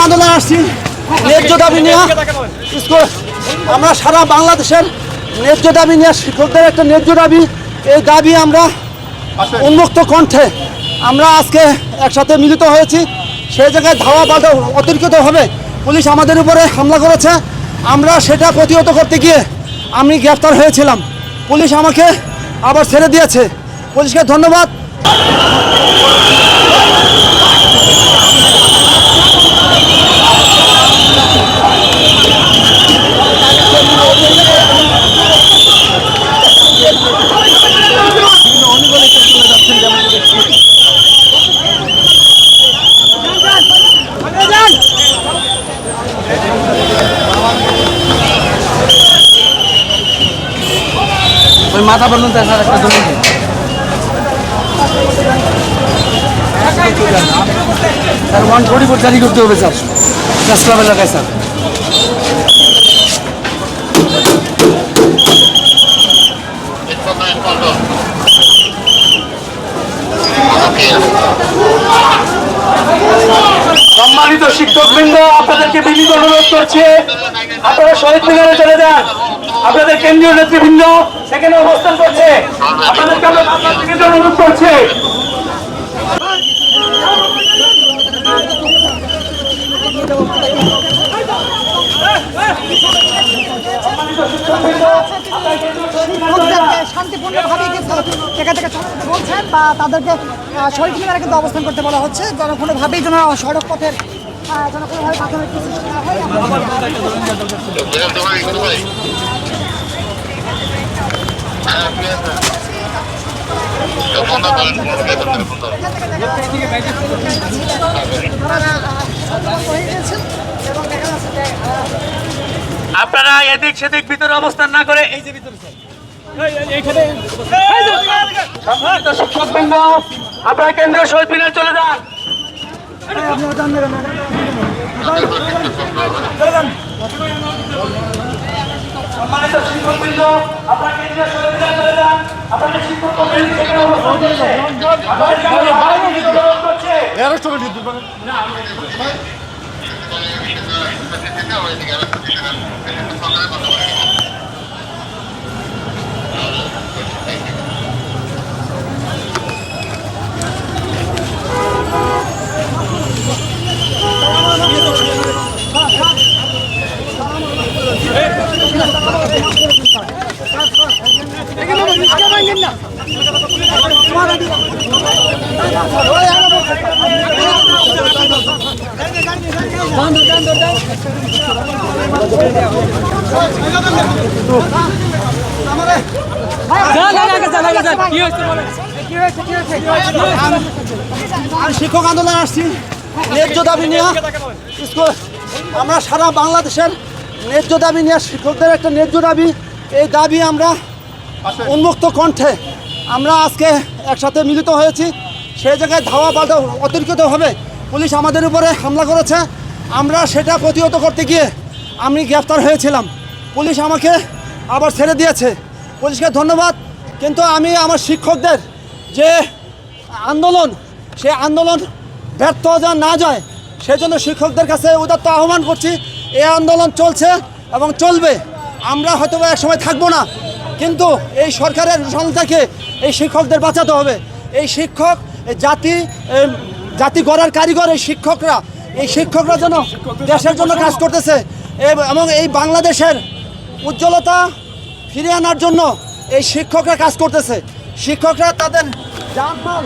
আন্দোলন আসছি ন্যায্য দাবি নিয়ে। আমরা সারা বাংলাদেশের ন্যায্য দাবি নিয়ে, শিক্ষকদের একটা ন্যায্য দাবি, এই দাবি আমরা উন্মুক্ত কণ্ঠে আমরা আজকে একসাথে মিলিত হয়েছি। সেই জায়গায় ধাওয়া পাল্টা অতিরিক্তভাবে পুলিশ আমাদের উপরে হামলা করেছে। আমরা সেটা প্রতিহত করতে গিয়ে আমি গ্রেফতার হয়েছিলাম। পুলিশ আমাকে আবার ছেড়ে দিয়েছে, পুলিশকে ধন্যবাদ। ওই মাথা বলুন তার একটা জমি স্যার 144 জারি করতে হবে স্যার, প্রেস ক্লাব এলাকায় স্যার। সম্মানিত শিক্ষকবৃন্দ, আপনাদেরকে বিনীত অনুরোধ করছে, আপনারা শহীদ মিনারে চলে যান। আপনাদের কেন্দ্রীয় নেতৃবৃন্দ সেখানে অবস্থান করছে, আপনাদেরকে আমরা অনুরোধ করছি। শান্তিপূর্ণভাবে এখান থেকে বলছেন বা তাদেরকে শহীদ মিনারে কিন্তু অবস্থান করতে বলা হচ্ছে। কোনোভাবেই যেন সড়ক পথের যেন কোনোভাবে প্রাথমিক কিছু না হয়। আপনারা এদিক সেদিক ভিতরে অবস্থান না করে এই যে ভিতরে শিক্ষকবৃন্দ, আপনারা কেন্দ্রীয় শহীদ মিনার চলে যান। সম্মানিত শিক্ষকবৃন্দ, আপনারা কেন্দ্রীয় শহীদ মিনার চলে যান। আপনাদের শিক্ষক শিক্ষক আন্দোলন আসছি ন্যায্য দাবি নিয়ে। আমরা সারা বাংলাদেশের ন্যায্য দাবি নিয়ে, শিক্ষকদের একটা ন্যায্য দাবি, এই দাবি আমরা উন্মুক্ত কণ্ঠে আমরা আজকে একসাথে মিলিত হয়েছি। সেই জায়গায় ধাওয়া পাল্টা অতিরিক্তভাবে পুলিশ আমাদের উপরে হামলা করেছে। আমরা সেটা প্রতিহত করতে গিয়ে আমি গ্রেফতার হয়েছিলাম। পুলিশ আমাকে আবার ছেড়ে দিয়েছে, পুলিশকে ধন্যবাদ। কিন্তু আমি আমার শিক্ষকদের যে আন্দোলন, সেই আন্দোলন ব্যর্থ যেন না যায় সেজন্য শিক্ষকদের কাছে উদাত্ত আহ্বান করছি। এই আন্দোলন চলছে এবং চলবে। আমরা হয়তো এক সময় থাকবো না, কিন্তু এই সরকারের সন্তানকে এই শিক্ষকদের বাঁচাতে হবে। এই শিক্ষক জাতি গড়ার কারিগর এই শিক্ষকরা যেন দেশের জন্য কাজ করতেছে এবং এই বাংলাদেশের উজ্জ্বলতা ফিরিয়ে আনার জন্য এই শিক্ষকরা কাজ করতেছে। শিক্ষকরা তাদের জানমাল